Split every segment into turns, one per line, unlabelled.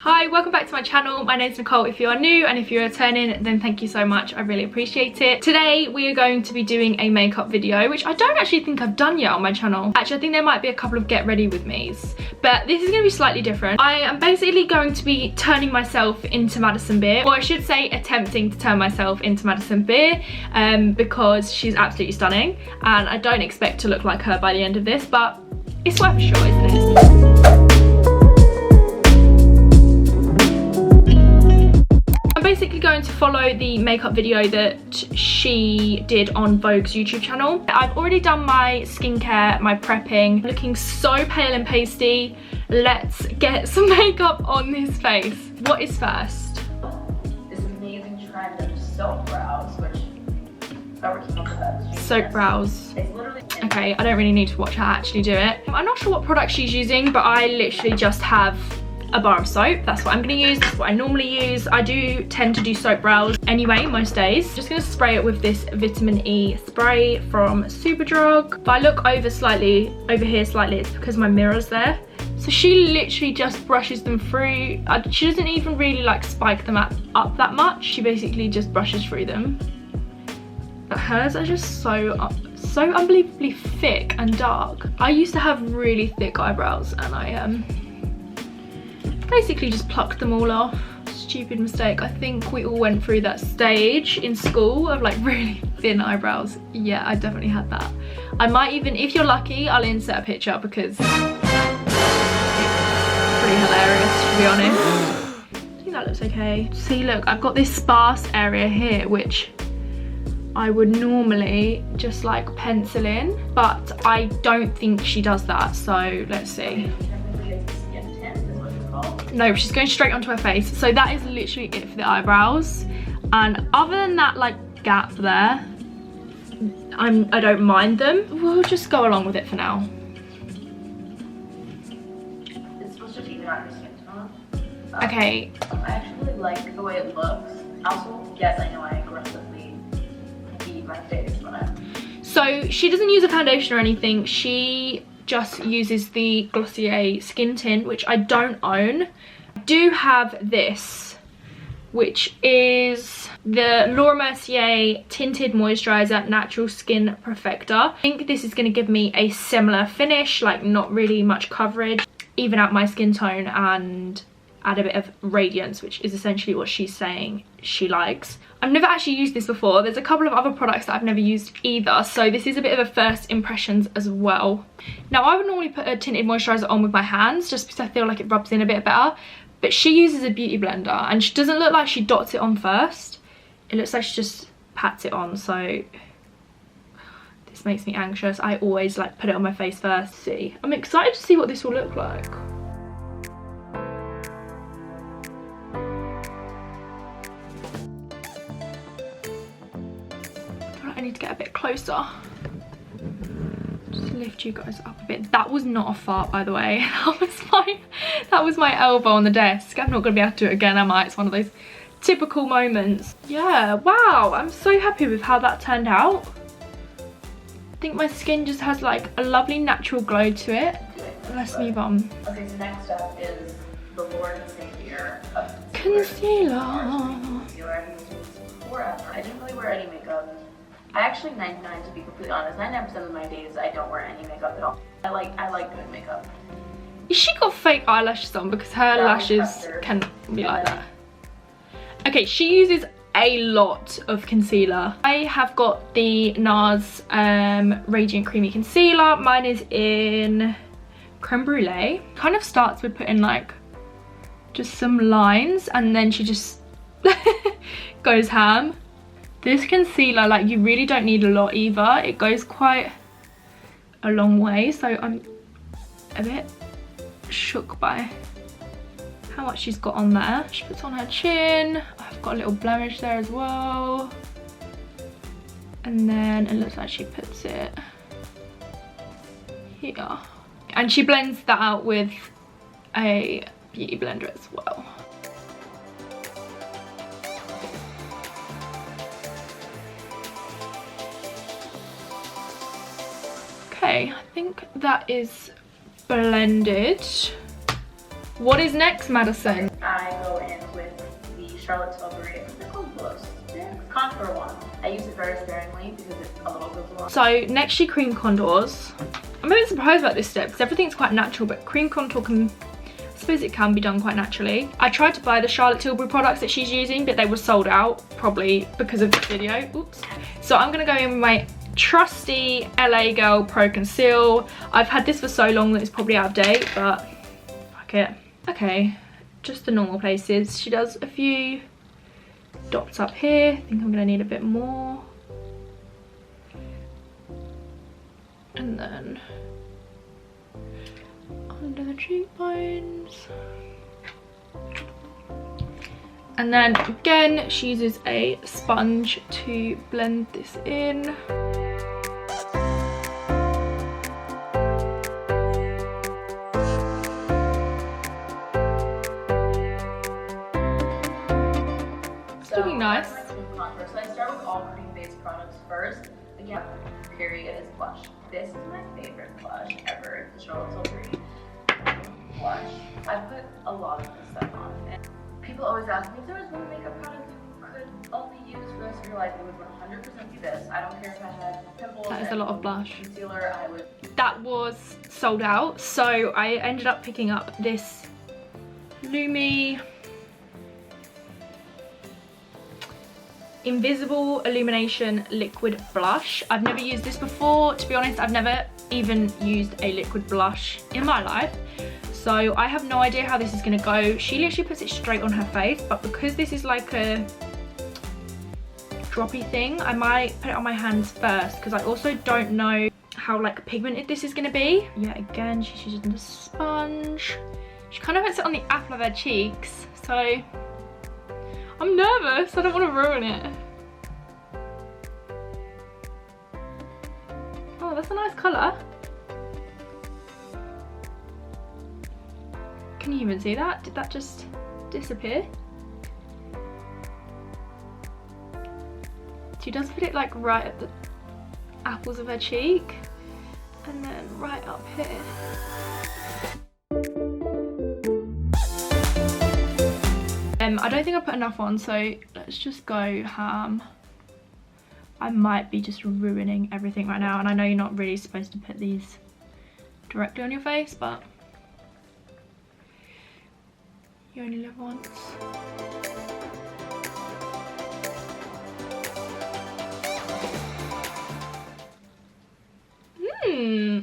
Hi, welcome back to my channel. My name's Nicole if you are new, and if you're returning then thank you so much, I really appreciate it. Today we are going to be doing a makeup video, which I don't actually think I've done yet on my channel. Actually, I think there might be a couple of get ready with me's, but this is going to be slightly different. I am basically going to be turning myself into Madison Beer, or I should say attempting to turn myself into Madison Beer, because she's absolutely stunning and I don't expect to look like her by the end of this, but it's worth a shot, isn't it? Basically going to follow the makeup video that she did on Vogue's YouTube channel. I've already done my skincare, my prepping, looking so pale and pasty. Let's get some makeup on this face. What is first?
This amazing trend of soap brows, which whoever came up with that.
Soap brows.
It's literally
okay, I don't really need to watch her actually do it. I'm not sure what product she's using, but I literally just have a bar of soap. That's what I'm going to use. That's what I normally use. I do tend to do soap brows anyway most days. Just going to spray it with this vitamin E spray from Superdrug. If I look over here slightly, it's because my mirror's there. So she literally just brushes them through. She doesn't even really like spike them up that much. She basically just brushes through them. But hers are just so unbelievably thick and dark. I used to have really thick eyebrows and I basically just plucked them all off. Stupid mistake. I think we all went through that stage in school of like really thin eyebrows. Yeah, I definitely had that. I might even, if you're lucky, I'll insert a picture because it's pretty hilarious, to be honest. I think that looks okay. See, look, I've got this sparse area here which I would normally just like pencil in, but I don't think she does that, so let's see. No, she's going straight onto her face. So that is literally it for the eyebrows. And other than that like gap there, I don't mind them. We'll just go along with it for now.
It's supposed to even out your skin tone.
Okay.
I actually like the way it looks. Also, yes, I know I aggressively beat my face when I'm...
So she doesn't use a foundation or anything. She just uses the Glossier skin tint, which I don't own. I do have this, which is the Laura Mercier Tinted Moisturizer Natural Skin Perfector. I think this is going to give me a similar finish, like not really much coverage, even out my skin tone and add a bit of radiance, which is essentially what she's saying she likes. I've never actually used this before. There's a couple of other products that I've never used either, so this is a bit of a first impressions as well. Now, I would normally put a tinted moisturizer on with my hands just because I feel like it rubs in a bit better, but she uses a beauty blender and she doesn't look like she dots it on first. It looks like she just pats it on, so this makes me anxious. I always like put it on my face first. See, I'm excited to see what this will look like. I need to get a bit closer. Just lift you guys up a bit. That was not a fart, by the way. That was my elbow on the desk. I'm not gonna be able to do it again, am I? It's one of those typical moments. Yeah, wow, I'm so happy with how that turned out. I think my skin just has like a lovely natural glow to it. Let's move on.
Okay, so next up is the Lord and Savior of
concealer.
Concealer I've been using forever. I didn't really wear any makeup. I actually 99, to be completely honest, 99% of my days I don't wear any makeup at all. I like doing makeup.
She got fake eyelashes on because her lashes can be like that. Okay, she uses a lot of concealer. I have got the NARS Radiant Creamy Concealer. Mine is in Creme Brulee. Kind of starts with putting like just some lines and then she just goes ham. This concealer, like, you really don't need a lot either. It goes quite a long way, so I'm a bit shook by how much she's got on there. She puts on her chin. I've got a little blemish there as well. And then it looks like she puts it here. And she blends that out with a beauty blender as well. Okay, I think that is blended. What is next, Madison?
Charlotte Tilbury. They're called glow sticks. Contour one. I use it very sparingly because it's a little bit.
So next she cream contours. I'm a bit surprised about this step because everything's quite natural, but cream contour can, I suppose it can be done quite naturally. I tried to buy the Charlotte Tilbury products that she's using, but they were sold out, probably because of this video. Oops. So I'm gonna go in with my trusty LA Girl Pro Conceal. I've had this for so long that it's probably out of date, but fuck it. Okay, just the normal places. She does a few dots up here. I think I'm gonna need a bit more. And then under the cheekbones. And then again, she uses a sponge to blend this in. It's looking nice.
So I start with all cream-based products first. Again, period is blush. This is my favorite blush ever. It's the Charlotte Tilbury blush. I put a lot of this stuff on. And people always ask me if there was one makeup product you could only use for the rest of your life, it would 100% be this. I don't care if I had pimples.
That is a lot of blush.
Concealer, I would.
That was sold out, so I ended up picking up this Lumi Invisible Illumination Liquid Blush. I've never used this before. To be honest, I've never even used a liquid blush in my life. So I have no idea how this is gonna go. She literally puts it straight on her face, but because this is like a droppy thing, I might put it on my hands first because I also don't know how like pigmented this is gonna be. Yeah, again, she's using the sponge. She kind of puts it on the apple of her cheeks, so I'm nervous, I don't want to ruin it. Oh, that's a nice colour. Can you even see that? Did that just disappear? She does put it like right at the apples of her cheek and then right up here. I don't think I put enough on, so let's just go ham. I might be just ruining everything right now, and I know you're not really supposed to put these directly on your face, but you only live once.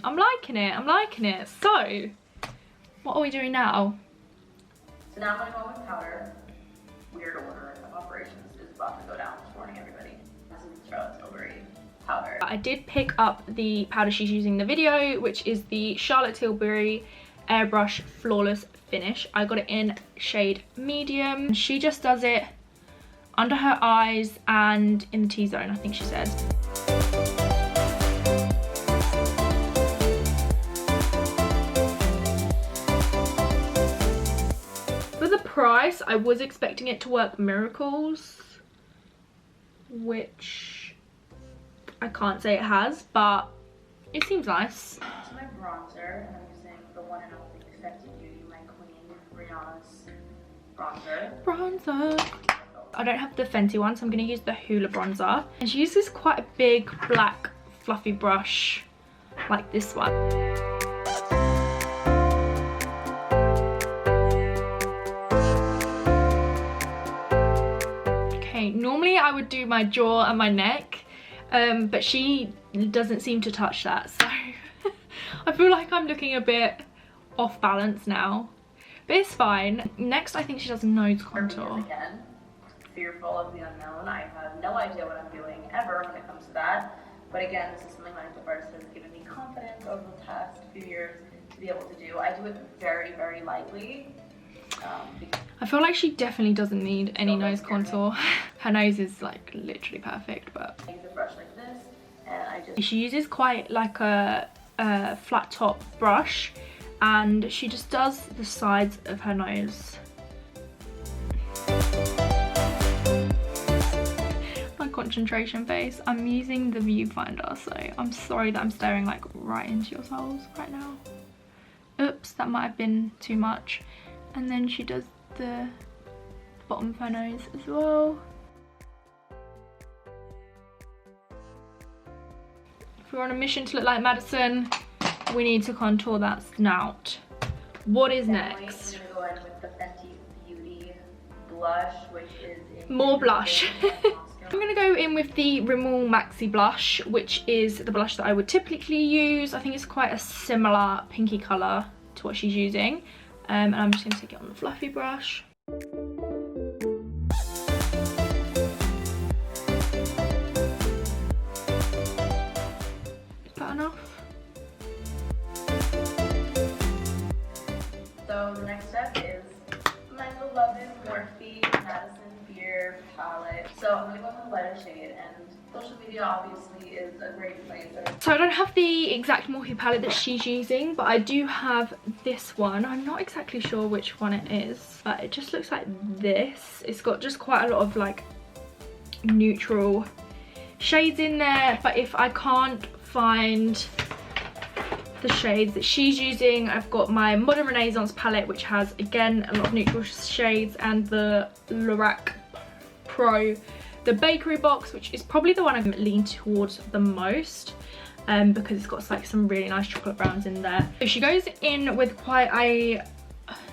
I'm liking it, I'm liking it. So, what are we doing now?
So now I'm gonna go with powder. Weird order of operations is about to go down. Just warning everybody. This is Charlotte Tilbury powder.
I did pick up the powder she's using in the video, which is the Charlotte Tilbury Airbrush Flawless Finish. I got it in shade medium. She just does it under her eyes and in the T-zone, I think she said. For the price, I was expecting it to work miracles, which I can't say it has, but it seems nice.
To my bronzer, and I'm using the one and only Fenty Beauty, my queen, Rihanna's bronzer.
I don't have the Fenty one, so I'm going to use the Hoola bronzer. And she uses quite a big black fluffy brush like this one. Normally I would do my jaw and my neck, but she doesn't seem to touch that, so I feel like I'm looking a bit off balance now, but it's fine. Next I think she does nose contour.
Again, fearful of the unknown. I have no idea what I'm doing ever when it comes to that, but again, this is something my makeup artist has given me confidence over the past few years to be able to do. I do it very, very lightly.
I feel like she definitely doesn't need any nose contour. Her nose is like literally perfect, but
I use a brush like this, and
she uses quite like a flat top brush, and she just does the sides of her nose. My concentration face. I'm using the viewfinder, so I'm sorry that I'm staring like right into your souls right now. Oops, that might have been too much. And then she does the bottom of her nose as well. If we're on a mission to look like Madison, we need to contour that snout. What is next?
We're gonna go in with the Fenty Beauty blush, which is
more blush. I'm gonna go in with the Rimmel Maxi blush, which is the blush that I would typically use. I think it's quite a similar pinky colour to what she's using. And I'm just gonna take it on the fluffy brush. Is that enough?
So the next step is my beloved Morphe Madison Beer palette. So I'm gonna go with a lighter shade, and social media obviously is a great place.
So I don't have the exact Morphe palette that she's using, but I do have this one. I'm not exactly sure which one it is, but it just looks like this. It's got just quite a lot of like neutral shades in there, but if I can't find the shades that she's using, I've got my Modern Renaissance palette, which has again a lot of neutral shades, and the Lorac Pro, the bakery box, which is probably the one I've leaned towards the most, because it's got like some really nice chocolate browns in there. So she goes in with quite a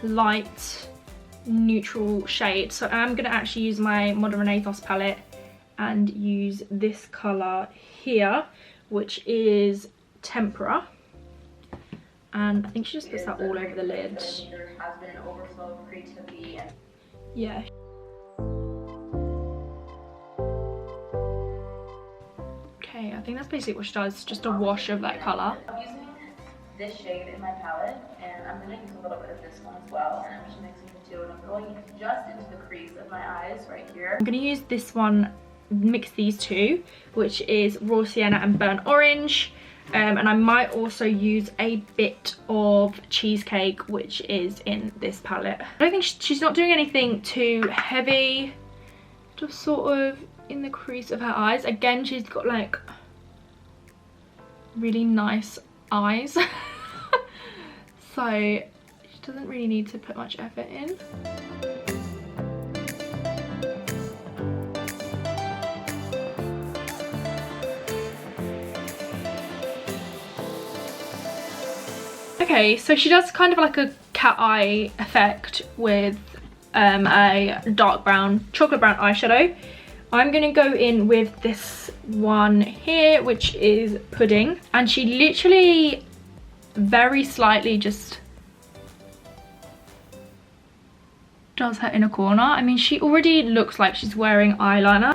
light neutral shade, so I'm gonna actually use my Modern Renaissance palette and use this color here, which is Tempera. And I think she just puts that all over the lid.
There has been an overflow of creativity.
Yeah. Okay, I think that's basically what she does, just a wash of that colour.
I'm using this shade in my palette, and I'm going to use a little bit of this one as well, and I'm just mixing the two, and I'm going just into the crease of my eyes right here.
I'm going to use this one, mix these two, which is Raw Sienna and Burnt Orange. And I might also use a bit of Cheesecake, which is in this palette. I don't think she's not doing anything too heavy, just sort of in the crease of her eyes. Again, she's got like really nice eyes. So she doesn't really need to put much effort in. Okay, so she does kind of like a cat eye effect with a dark brown, chocolate brown eyeshadow. I'm going to go in with this one here, which is Pudding. And she literally very slightly just does her inner corner. I mean, she already looks like she's wearing eyeliner.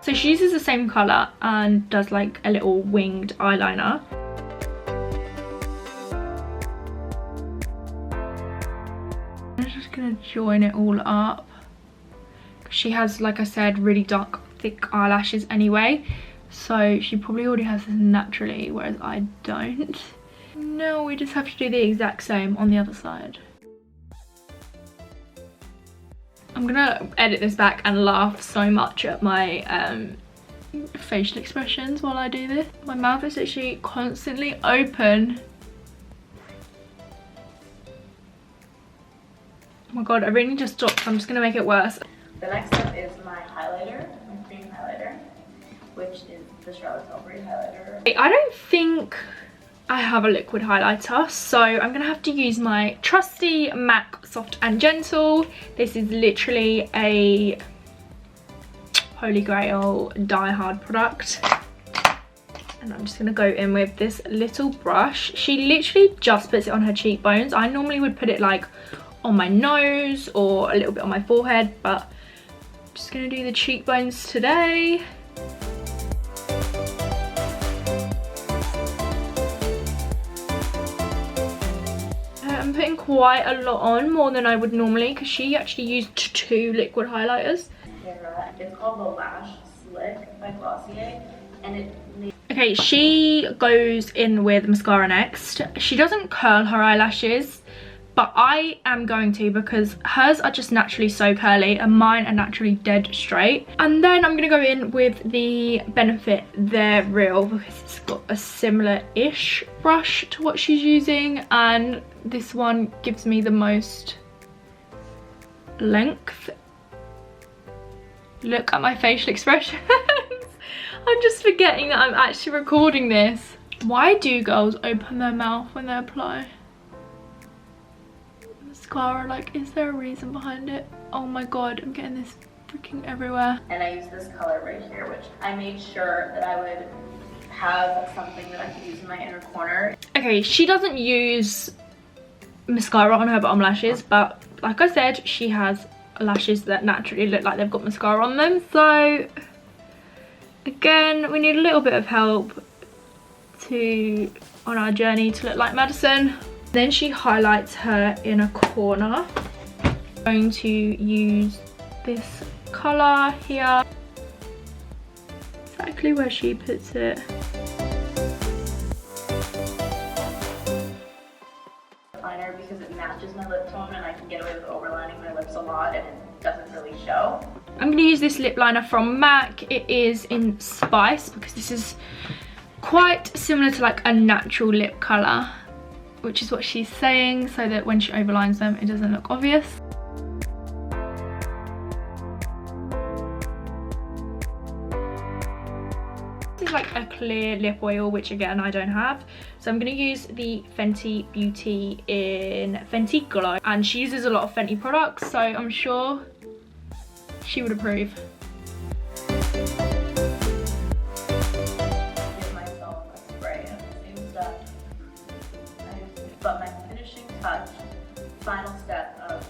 So she uses the same colour and does like a little winged eyeliner. I'm just gonna join it all up. She has, like I said, really dark, thick eyelashes anyway. So she probably already has this naturally, whereas I don't. No, we just have to do the exact same on the other side. I'm gonna edit this back and laugh so much at my facial expressions while I do this. My mouth is literally constantly open. Oh my god, I really need to stop, so I'm just gonna make it worse.
The next step is my highlighter, my cream highlighter, which is the Charlotte Tilbury highlighter.
I don't think I have a liquid highlighter, so I'm gonna have to use my trusty MAC Soft and Gentle. This is literally a holy grail die hard product, and I'm just gonna go in with this little brush. She literally just puts it on her cheekbones. I normally would put it like on my nose or a little bit on my forehead, but I'm just gonna do the cheekbones today. I'm putting quite a lot on, more than I would normally, because she actually used 2 liquid highlighters.
It's called the Lash Slick by Glossier, and it...
Okay, she goes in with mascara next. She doesn't curl her eyelashes, but I am going to, because hers are just naturally so curly and mine are naturally dead straight. And then I'm gonna go in with the Benefit They're Real, because it's got a similar-ish brush to what she's using, and this one gives me the most length. Look at my facial expressions. I'm just forgetting that I'm actually recording this. Why do girls open their mouth when they apply mascara? Like, is there a reason behind it? Oh my god, I'm getting this freaking everywhere.
And I use this color right here, which I made sure that I would have something that I could use in my inner corner.
Okay, she doesn't use mascara on her bottom lashes, but like I said, she has lashes that naturally look like they've got mascara on them. So again, we need a little bit of help on our journey to look like Madison. Then she highlights her inner corner. I'm going to use this colour here, exactly where she puts it.
Liner, because it matches my lip tone and I can get away with overlining my lips a lot and it doesn't really show.
I'm going to use this lip liner from MAC. It is in Spice, because this is quite similar to like a natural lip colour, which is what she's saying, so that when she overlines them it doesn't look obvious. This is like a clear lip oil, which again I don't have, so I'm going to use the Fenty Beauty in Fenty Glow, and she uses a lot of Fenty products, so I'm sure she would approve.
Give myself a spray of the same stuff. But my finishing touch, final step of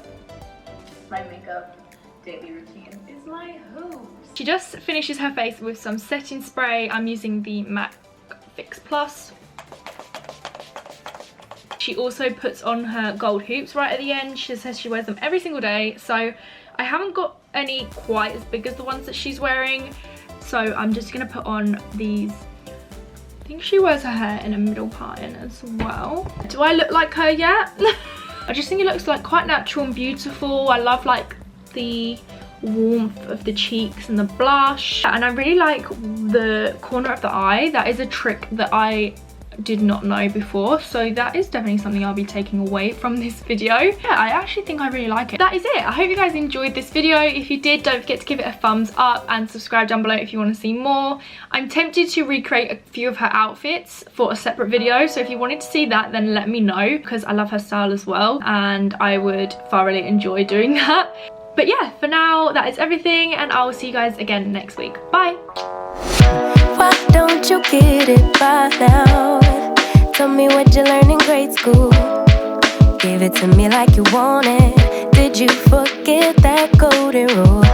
my makeup daily routine is my hooves.
She just finishes her face with some setting spray. I'm using the MAC Fix Plus. She also puts on her gold hoops right at the end. She says she wears them every single day, so I haven't got any quite as big as the ones that she's wearing, so I'm just gonna put on these. I think she wears her hair in a middle part in as well. Do I look like her yet? I just think it looks like quite natural and beautiful. I love like the warmth of the cheeks and the blush, and I really like the corner of the eye. That is a trick that I did not know before, so that is definitely something I'll be taking away from this video. Yeah, I actually think I really like it. That is it. I hope you guys enjoyed this video. If you did, don't forget to give it a thumbs up and subscribe down below if you want to see more. I'm tempted to recreate a few of her outfits for a separate video, so if you wanted to see that, then let me know, because I love her style as well and I would thoroughly enjoy doing that. But yeah, for now, that is everything, and I will see you guys again next week. Bye!
Why don't you get it by now? Tell me what you learned in grade school. Give it to me like you want it. Did you forget that golden rule?